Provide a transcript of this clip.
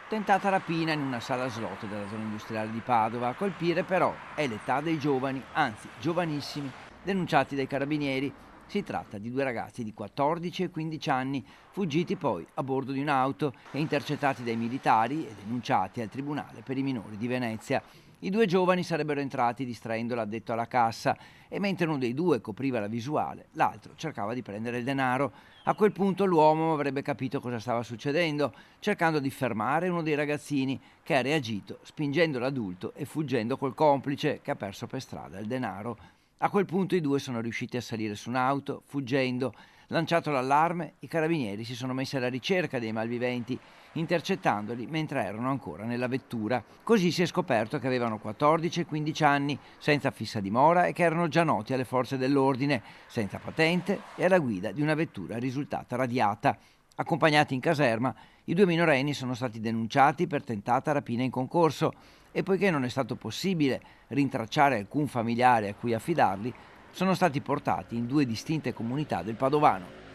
Tentata rapina in una sala slot della zona industriale di Padova. A colpire però è l'età dei giovani, anzi giovanissimi, denunciati dai carabinieri. Si tratta di due ragazzi di 14 e 15 anni, fuggiti poi a bordo di un'auto e intercettati dai militari e denunciati al Tribunale per i minori di Venezia. I due giovani sarebbero entrati distraendo l'addetto alla cassa e mentre uno dei due copriva la visuale, l'altro cercava di prendere il denaro. A quel punto l'uomo avrebbe capito cosa stava succedendo, cercando di fermare uno dei ragazzini che ha reagito spingendo l'adulto e fuggendo col complice che ha perso per strada il denaro. A quel punto i due sono riusciti a salire su un'auto, fuggendo. Lanciato l'allarme, i carabinieri si sono messi alla ricerca dei malviventi, intercettandoli mentre erano ancora nella vettura. Così si è scoperto che avevano 14 e 15 anni, senza fissa dimora e che erano già noti alle forze dell'ordine, senza patente e alla guida di una vettura risultata radiata. Accompagnati in caserma, i due minorenni sono stati denunciati per tentata rapina in concorso e poiché non è stato possibile rintracciare alcun familiare a cui affidarli, sono stati portati in due distinte comunità del Padovano.